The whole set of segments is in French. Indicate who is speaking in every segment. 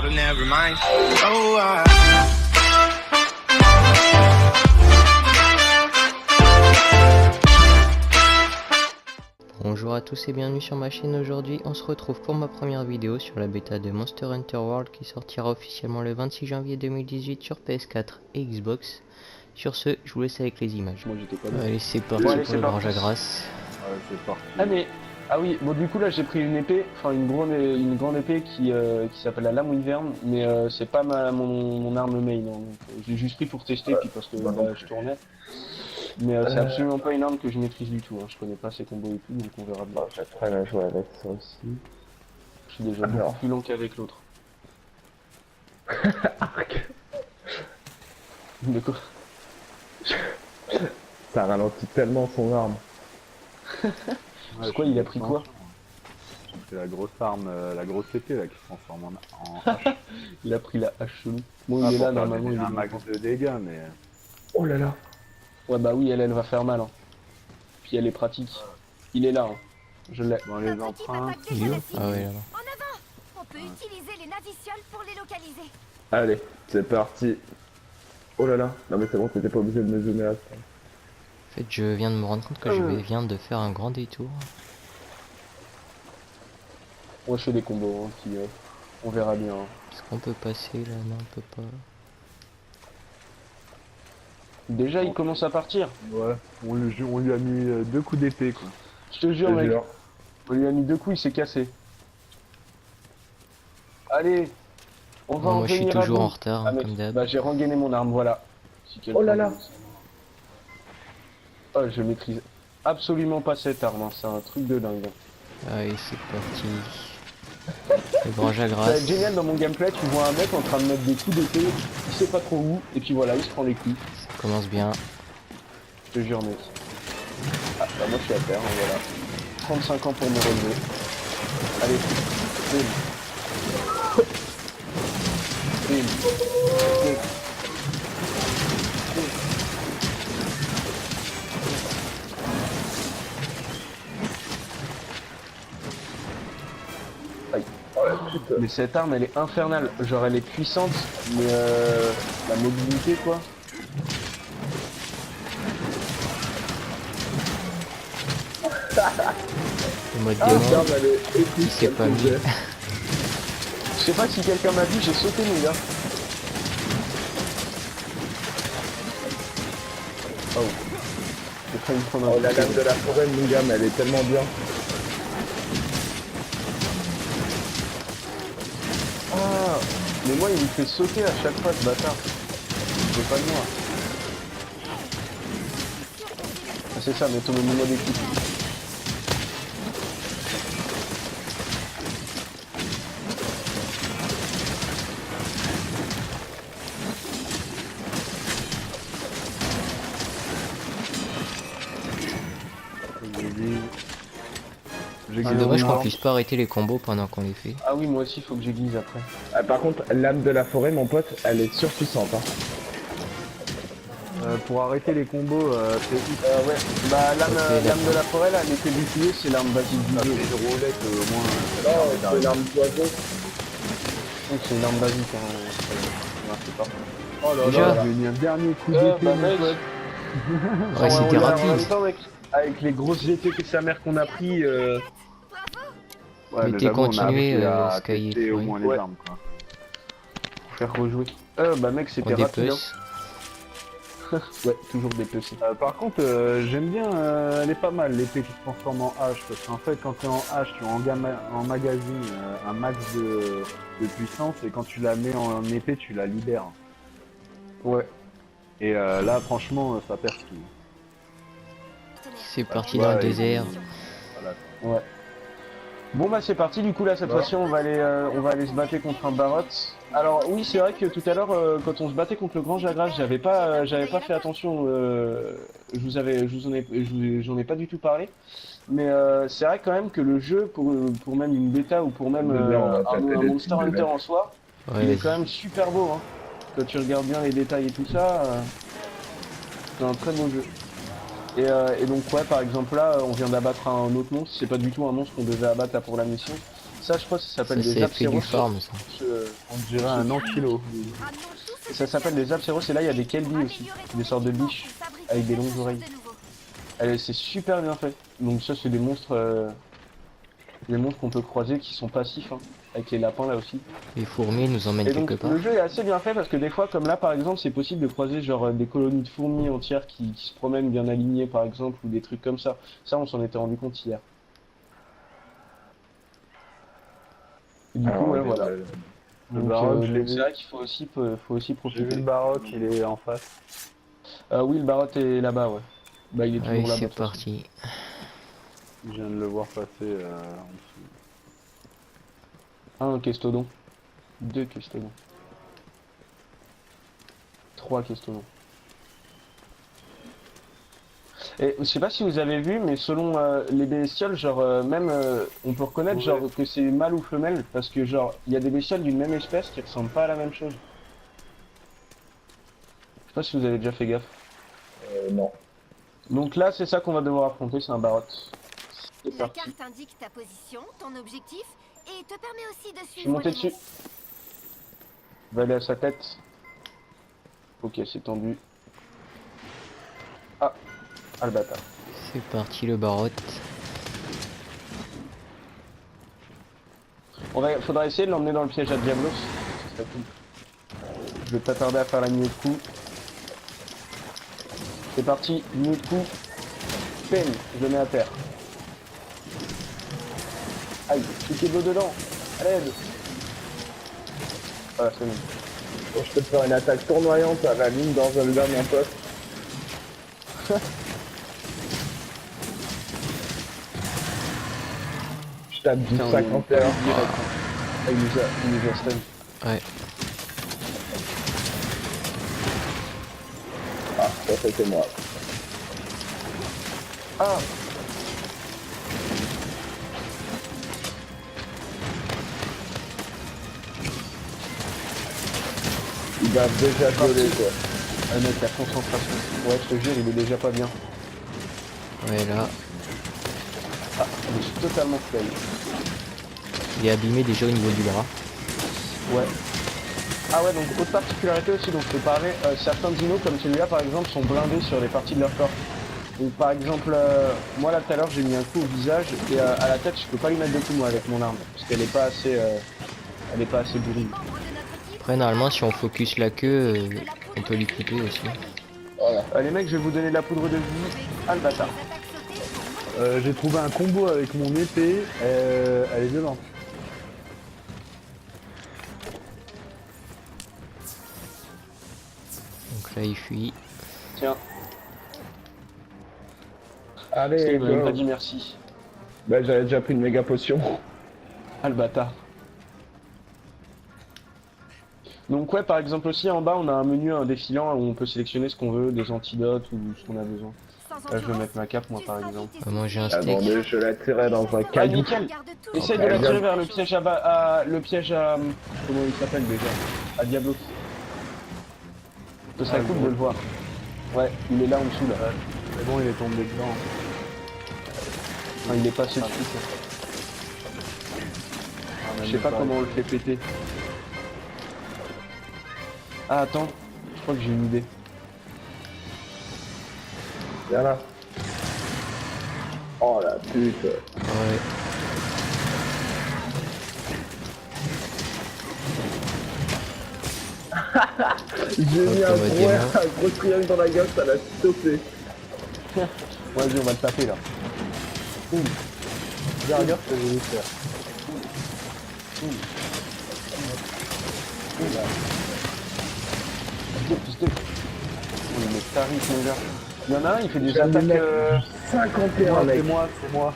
Speaker 1: but never mind. Oh,
Speaker 2: Bonjour à tous et bienvenue sur ma chaîne. Aujourd'hui on se retrouve pour ma première vidéo sur la bêta de Monster Hunter World qui sortira officiellement le 26 janvier 2018 sur PS4 et Xbox. Sur ce, je vous laisse avec les images.
Speaker 3: Moi j'étais pas là.
Speaker 2: Allez, c'est parti
Speaker 3: Bon, allez,
Speaker 2: pour
Speaker 3: c'est
Speaker 2: le
Speaker 3: parti.
Speaker 2: Grange à Grasse.
Speaker 3: Ouais, c'est parti. Ah oui, bon du coup là j'ai pris une épée, enfin une grande épée qui s'appelle la lame wyvern, mais c'est pas mon arme main, hein, donc j'ai juste pris pour tester puis parce que je tournais. Mais c'est absolument pas une arme que je maîtrise du tout, hein. Je connais pas ses combos et tout, donc on verra bien.
Speaker 4: J'ai très bien joué avec ça aussi.
Speaker 3: Je suis déjà beaucoup plus long qu'avec l'autre.
Speaker 4: Arc.
Speaker 3: De quoi?
Speaker 4: Ça ralentit tellement son arme.
Speaker 3: C'est quoi, il a pris quoi?
Speaker 5: C'est la grosse arme, la grosse épée là qui se transforme en hache.
Speaker 3: Il a pris la hache chelou. Bon, il est là, normalement, il est
Speaker 5: un max de dégâts, mais.
Speaker 4: Oh là là.
Speaker 3: Ouais, bah oui, elle va faire mal. Hein. Puis elle est pratique. Il est là, hein. Je l'ai.
Speaker 5: Dans les empreintes.
Speaker 2: Il est où? Ah ouais, là-bas.
Speaker 6: En avant! On peut utiliser les navicioles pour les localiser.
Speaker 4: Allez, c'est parti. Oh là là. Non mais c'est bon, t'étais pas obligé de me zoomer à ça.
Speaker 2: En fait, je viens de me rendre compte que je viens de faire un grand détour.
Speaker 3: Moi je fais des combos, hein, puis on verra bien. Hein.
Speaker 2: Est-ce qu'on peut passer là? Non, on peut pas.
Speaker 3: Déjà il commence à partir.
Speaker 5: Ouais, on lui a mis 2 coups d'épée quoi.
Speaker 3: Je te jure, mec. On lui a mis 2 coups, il s'est cassé. Allez, on va en
Speaker 2: Moi je suis
Speaker 3: venir à
Speaker 2: toujours
Speaker 3: bout.
Speaker 2: en retard, hein,
Speaker 3: mec,
Speaker 2: comme d'hab.
Speaker 3: bah j'ai regainé mon arme, voilà. Si
Speaker 4: Oh là là.
Speaker 3: Oh, je maîtrise absolument pas cette arme, hein. C'est un truc de dingue.
Speaker 2: Allez, c'est parti. Le Grange à
Speaker 3: Ça va être
Speaker 2: Grasse.
Speaker 3: génial dans mon gameplay, tu vois un mec en train de mettre des coups d'épée, il sait pas trop où, et puis voilà, il se prend les coups.
Speaker 2: Ça commence bien.
Speaker 3: Je te jure, mec. Ah, bah moi je suis à terre, hein, voilà. 35 ans pour me relever. Allez, boum. Boum. Boum. Boum. Aïe. Mais cette arme elle est infernale, genre elle est puissante, mais la mobilité quoi.
Speaker 2: Le mode démon, c'est pas mis.
Speaker 3: Je sais pas si quelqu'un m'a vu, j'ai sauté mes gars. Oh. J'ai failli prendre un
Speaker 4: Oh la
Speaker 3: coup.
Speaker 4: lame de la forêt, mon gars, mais elle est tellement bien.
Speaker 3: Ah, mais moi il me fait sauter à chaque fois ce bâtard. Je veux pas de moi. Ah, c'est ça, mettons le mode équipe.
Speaker 2: C'est dommage qu'on puisse pas arrêter les combos pendant qu'on les fait.
Speaker 3: Ah oui, moi aussi, faut que j'aiguise après.
Speaker 4: Ah, par contre, lame de la forêt, mon pote, elle est surpuissante. Hein.
Speaker 5: Pour arrêter les combos, c'est
Speaker 3: Ouais, bah lame de la forêt là, elle était bouclier, c'est l'arme basique du jeu.
Speaker 5: une roulette au moins.
Speaker 4: Non, c'est l'arme d'oiseau.
Speaker 3: Donc c'est une arme basique, hein. C'est pas.
Speaker 5: Oh là
Speaker 2: Déjà
Speaker 5: là, j'ai mis un dernier coup
Speaker 3: Bah
Speaker 5: d'épée, mon
Speaker 3: mec,
Speaker 5: pote.
Speaker 2: Ouais, c'était
Speaker 3: en
Speaker 2: rapide.
Speaker 3: même temps, mec, avec les grosses épées que sa mère qu'on a pris,
Speaker 5: Ouais,
Speaker 2: Mais t'es
Speaker 5: j'avoue, on a
Speaker 2: continué,
Speaker 5: appris à
Speaker 2: Sky
Speaker 5: tester au
Speaker 2: Fury.
Speaker 5: moins
Speaker 3: Ouais.
Speaker 5: les armes quoi.
Speaker 3: faire rejouer. Bah mec,
Speaker 2: On
Speaker 3: c'était rapide.
Speaker 2: dépece.
Speaker 3: Hein. Ouais, toujours dépecé.
Speaker 5: Par contre, j'aime bien, elle est pas mal l'épée qui se transforme en hache, parce qu'en fait, quand t'es en hache, tu emmagasines un max de puissance, et quand tu la mets en épée, tu la libères.
Speaker 3: Ouais.
Speaker 5: Et là, franchement, ça perce tout.
Speaker 2: C'est parti dans le désert.
Speaker 3: Ouais. Bon bah c'est parti, du coup là cette fois-ci on va aller se battre contre un Barot. Alors oui c'est vrai que tout à l'heure quand on se battait contre le Grand Jagras, j'avais pas fait attention, j'en ai pas du tout parlé. Mais c'est vrai quand même que le jeu pour même une bêta ou pour même un Monster Hunter en soi, il est
Speaker 2: Ouais,
Speaker 3: quand même super beau hein. Quand tu regardes bien les détails et tout ça, c'est un très beau jeu. Et donc ouais par exemple là on vient d'abattre un autre monstre, c'est pas du tout un monstre qu'on devait abattre là pour la mission. Ça je crois que ça s'appelle
Speaker 2: ça
Speaker 3: des
Speaker 2: c'est fait du
Speaker 3: Apséros.
Speaker 2: farm ça.
Speaker 5: On dirait un ankilo.
Speaker 6: Ramenons tout ce
Speaker 3: Ça s'appelle des Apséros et là il y a des Kelby aussi, des sortes de biches avec des longues oreilles. C'est super bien fait. Donc ça c'est des monstres qu'on peut croiser qui sont passifs, hein, avec les lapins là aussi.
Speaker 2: Les fourmis nous emmènent
Speaker 3: Et donc
Speaker 2: quelque part.
Speaker 3: le jeu est assez bien fait parce que des fois comme là par exemple c'est possible de croiser genre des colonies de fourmis entières qui se promènent bien alignées par exemple ou des trucs comme ça. Ça on s'en était rendu compte hier. Et du coup ouais, voilà.
Speaker 5: Le
Speaker 3: Donc,
Speaker 5: Baroque, je l'ai
Speaker 3: c'est
Speaker 5: vu.
Speaker 3: vrai qu'il faut aussi
Speaker 5: J'ai vu
Speaker 3: profiter.
Speaker 5: le Baroque, il est en face.
Speaker 3: Oui le Barot est là-bas ouais. Bah il est toujours
Speaker 2: Allez,
Speaker 3: là-bas.
Speaker 2: c'est
Speaker 3: de toute façon.
Speaker 2: parti.
Speaker 5: Je viens de le voir passer en dessous.
Speaker 3: Un Kestodon. 2 Kestodons. 3 Kestodons. Et je sais pas si vous avez vu, mais selon les bestioles, genre même on peut reconnaître
Speaker 5: Ouais.
Speaker 3: genre que c'est mâle ou femelle parce que genre il y a des bestioles d'une même espèce qui ressemblent pas à la même chose. Je sais pas si vous avez déjà fait gaffe.
Speaker 4: Non.
Speaker 3: Donc là c'est ça qu'on va devoir affronter, c'est un Barot. C'est
Speaker 6: La
Speaker 3: parti.
Speaker 6: carte indique ta position, ton objectif, et te permet aussi de
Speaker 3: Je suis
Speaker 6: suivre
Speaker 3: monté
Speaker 6: les
Speaker 3: dessus.
Speaker 6: monstres.
Speaker 3: Je vais aller à sa tête. Ok, c'est tendu. Ah le bâtard.
Speaker 2: C'est parti le Barot.
Speaker 3: Faudra essayer de l'emmener dans le piège à Diablos. Ce serait cool. Je vais pas tarder à faire la nuit de coup. C'est parti, nuit de coup. Peine, je le mets à terre. Aïe, piquez de l'eau dedans. À l'aide. Voilà, c'est bon.
Speaker 4: Bon, je peux te faire une attaque tournoyante à la ligne dans Zelda, mon pote. Je tape du
Speaker 3: Putain,
Speaker 4: 51.
Speaker 3: direct. Ah, il nous a stun.
Speaker 2: Ouais.
Speaker 4: Ah, ça c'était moi.
Speaker 3: Ah
Speaker 4: Il va déjà violer quoi.
Speaker 3: Ah mec, la concentration. Ouais, je te jure, il est déjà pas bien.
Speaker 2: Ouais, là.
Speaker 3: Ah, je suis totalement fail.
Speaker 2: Il est abîmé déjà au niveau du bras.
Speaker 3: Ouais. Ah ouais, donc autre particularité aussi, donc c'est pareil, certains dinos comme celui-là par exemple sont blindés sur les parties de leur corps. Donc par exemple, moi là tout à l'heure j'ai mis un coup au visage et à la tête je peux pas lui mettre de coup moi avec mon arme parce qu'elle est pas assez, bourrine.
Speaker 6: Membre de notre équipe,
Speaker 2: Après, normalement, si on focus la queue, on peut lui couper aussi.
Speaker 3: Les mecs, je vais vous donner de la poudre de vie. Ah le bâtard.
Speaker 6: les attaques sautées sont
Speaker 5: J'ai trouvé un combo avec mon épée, elle est violente.
Speaker 2: Donc là, il fuit.
Speaker 3: Tiens,
Speaker 4: Allez,
Speaker 3: il m'a même pas
Speaker 4: go.
Speaker 3: dit merci.
Speaker 4: Bah j'avais déjà pris une méga potion.
Speaker 3: Ah le bâtard. Donc ouais, par exemple aussi en bas on a un menu un défilant où on peut sélectionner ce qu'on veut, des antidotes ou ce qu'on a besoin.
Speaker 6: sans
Speaker 3: Là je vais
Speaker 6: endurance,
Speaker 3: mettre ma cape moi
Speaker 6: tu
Speaker 3: par
Speaker 6: seras
Speaker 3: exemple.
Speaker 6: vite
Speaker 2: On va manger un
Speaker 6: essoufflé.
Speaker 2: steak.
Speaker 4: Attendez, je la tirais dans un
Speaker 3: Ah
Speaker 4: caillou.
Speaker 3: nickel.
Speaker 6: Garde tout.
Speaker 3: Essaye de
Speaker 4: Ok,
Speaker 3: la tirer
Speaker 4: bien.
Speaker 3: vers le piège le piège à... Comment il s'appelle déjà? À Diablo. Ce serait
Speaker 5: Ah,
Speaker 3: cool
Speaker 5: bon.
Speaker 3: de le voir. Ouais, il est là en dessous là.
Speaker 5: Mais bon, il est tombé dedans.
Speaker 3: Enfin, il est passé dessus. quoi. Je sais pas comment on le fait péter. Ah attends, je crois que j'ai une idée.
Speaker 4: Viens là. Oh la pute.
Speaker 2: Ouais.
Speaker 4: J'ai mis
Speaker 2: Ok,
Speaker 4: un
Speaker 2: on va
Speaker 4: gros,
Speaker 2: dire
Speaker 4: un gros triangle dans la gueule, ça l'a stoppé.
Speaker 3: Vas-y, on va le taper là.
Speaker 5: Regarde ce que je vais faire.
Speaker 3: Pistol. Oh, il est tarif mon gars. Il y en a un, il fait des
Speaker 4: J'ai
Speaker 3: attaques,
Speaker 4: mis 51 mec.
Speaker 5: C'est moi.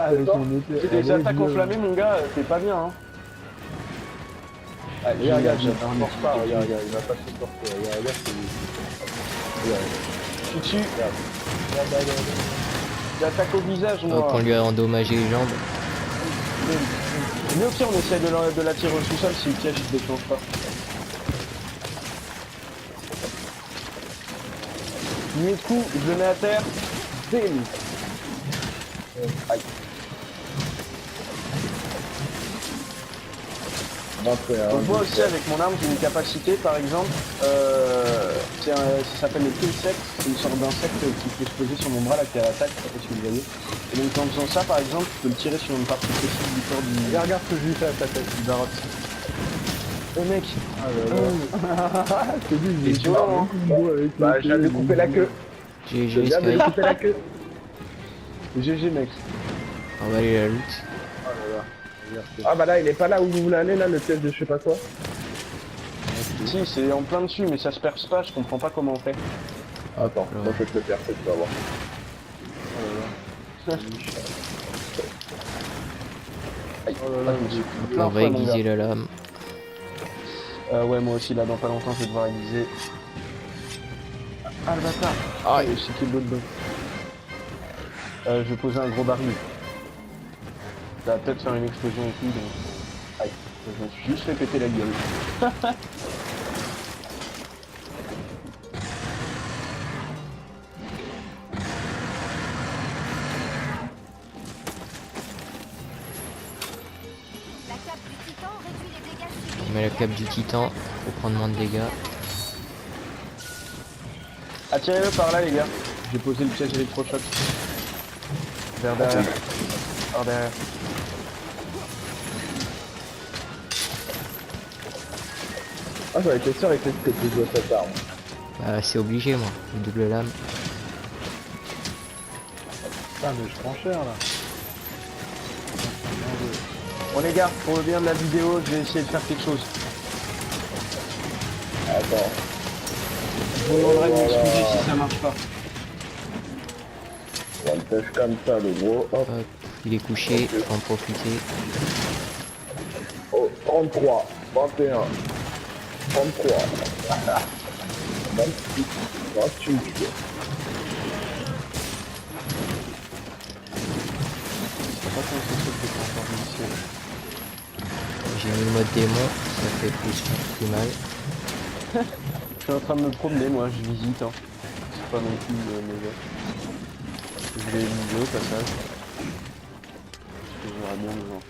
Speaker 5: Avec
Speaker 4: Attends,
Speaker 5: mon épée.
Speaker 3: il fait des
Speaker 5: Elle est
Speaker 3: attaques
Speaker 5: bleue.
Speaker 3: enflammées mon gars, c'est pas bien hein.
Speaker 5: Allez, regarde, je ne force pas, regarde, il va pas se porter. Regarde,
Speaker 3: Je suis dessus. J'attaque au visage
Speaker 2: Donc,
Speaker 3: moi.
Speaker 2: on lui a endommagé les jambes.
Speaker 3: Mais au pire on essaie de la tirer au sous-sol si le piège il se déclenche pas. Nuit de coup, je le mets à terre. Bim. Aïe.
Speaker 4: 21.
Speaker 3: Donc moi aussi avec mon arme j'ai une capacité par exemple, ça s'appelle le kill-set, c'est une sorte d'insecte qui peut se poser sur mon bras là qui est à l'attaque, je sais pas si vous voyez. Et donc en faisant ça par exemple, je peux le tirer sur une partie précise du corps du...
Speaker 5: Regarde ce que je lui fais à ta tête.
Speaker 3: du Barot. Oh mec,
Speaker 5: Ah là là. Je te dis,
Speaker 3: Et
Speaker 5: j'ai
Speaker 3: tu vois, hein.
Speaker 4: Bah, je viens de couper la queue. Je
Speaker 2: GG
Speaker 4: viens de
Speaker 2: Sky.
Speaker 4: couper la queue.
Speaker 3: GG mec.
Speaker 2: On va aller la loot.
Speaker 5: Ah là là. Regarde,
Speaker 4: Ah bah là, il est pas là où vous voulez aller, là, le piège de je sais pas quoi.
Speaker 3: Si c'est en plein dessus mais ça se perce pas, je comprends pas comment on fait.
Speaker 4: Attends,
Speaker 2: Alors.
Speaker 4: moi je vais te le faire, tu vas voir.
Speaker 3: Aïe,
Speaker 5: Oh là là,
Speaker 3: je me suis pris
Speaker 2: On
Speaker 3: plein
Speaker 2: va
Speaker 3: fouet, mon gars.
Speaker 2: aiguiser la lame.
Speaker 3: Ouais moi aussi là dans pas longtemps je vais devoir aiguiser. Ah le bâtard. Ah il est chiqué de l'autre dos. Je vais poser un gros baril. Ça va peut-être faire une explosion et tout donc... Aïe, je me suis juste fait péter la gueule.
Speaker 6: La cape du titan réduit les dégâts subis.
Speaker 2: On met la cape du titan pour prendre moins de dégâts.
Speaker 3: Attirez-le par là les gars. J'ai posé le piège électrochoc. Vers derrière. Par derrière.
Speaker 4: Ah, j'avais été sûr avec ce que tu joues cette arme.
Speaker 2: Bah, c'est obligé, moi. Une double lame.
Speaker 5: Putain, mais je prends cher là.
Speaker 3: Bon les gars, pour le bien de la vidéo, je vais essayer de faire quelque chose.
Speaker 4: Attends.
Speaker 3: Je vous demanderai de m'excuser si ça marche pas.
Speaker 4: On va le pêche comme ça, le gros. Hop.
Speaker 2: Hop, il est couché, faut en profiter.
Speaker 4: Oh, 33, 21, 33, 26, 28.
Speaker 2: J'ai mis le mode démon, ça fait plus mal.
Speaker 3: Je suis en train de me promener, moi, je visite. Hein. C'est pas non plus mauvais. Je vais viser au passage. Parce que j'aurais bien besoin.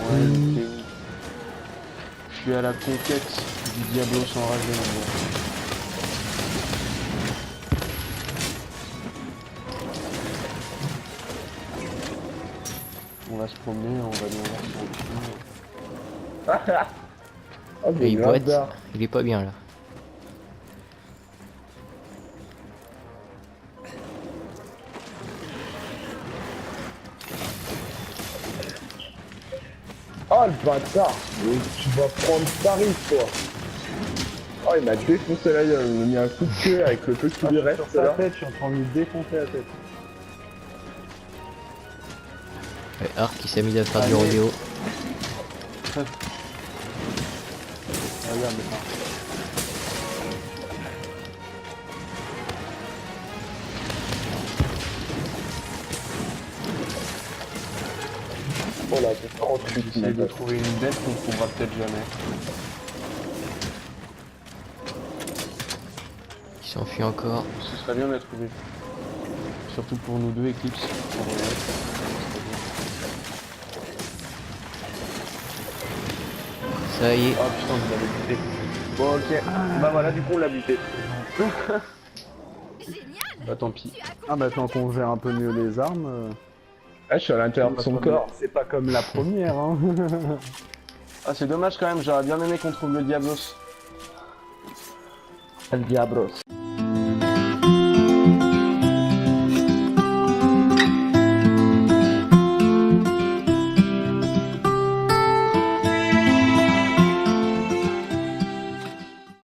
Speaker 3: Ouais, il était où? Je suis à la conquête du Diablos enragé, mon gars. On va se promener, on va aller voir son dessus.
Speaker 4: Oh,
Speaker 2: Et
Speaker 4: j'ai
Speaker 2: il
Speaker 4: eu un
Speaker 2: boite,
Speaker 4: hasard.
Speaker 2: il est pas bien là.
Speaker 4: Oh le bâtard, mais tu vas prendre Paris toi. Oh il m'a défoncé la gueule, il m'a mis un coup de queue avec le peu qui lui reste
Speaker 5: Sur sa
Speaker 4: là.
Speaker 5: tête, je suis en train de lui défoncer la tête.
Speaker 2: Ouais, Arc qui s'est mis à faire du rodéo.
Speaker 5: Regarde, mais ça.
Speaker 4: Oh là, j'ai 38
Speaker 3: J'essaie de
Speaker 4: mètres.
Speaker 3: trouver une bête qu'on trouvera peut-être jamais.
Speaker 2: Il s'enfuit encore.
Speaker 3: Ce serait bien de la trouver. Surtout pour nous deux, Eclipse.
Speaker 2: Ça y est,
Speaker 3: Oh putain, vous l'avez buté. Bon, ok. Bah voilà, du coup, on l'a buté.
Speaker 6: Génial.
Speaker 3: Bah tant pis.
Speaker 6: Tu as
Speaker 5: Ah, maintenant qu'on gère un peu mieux les armes,
Speaker 4: Ah je suis à l'intérieur de son corps.
Speaker 5: c'est pas comme la première, hein.
Speaker 3: Ah, c'est dommage quand même, j'aurais bien aimé qu'on trouve le Diablos.
Speaker 4: El Diablos.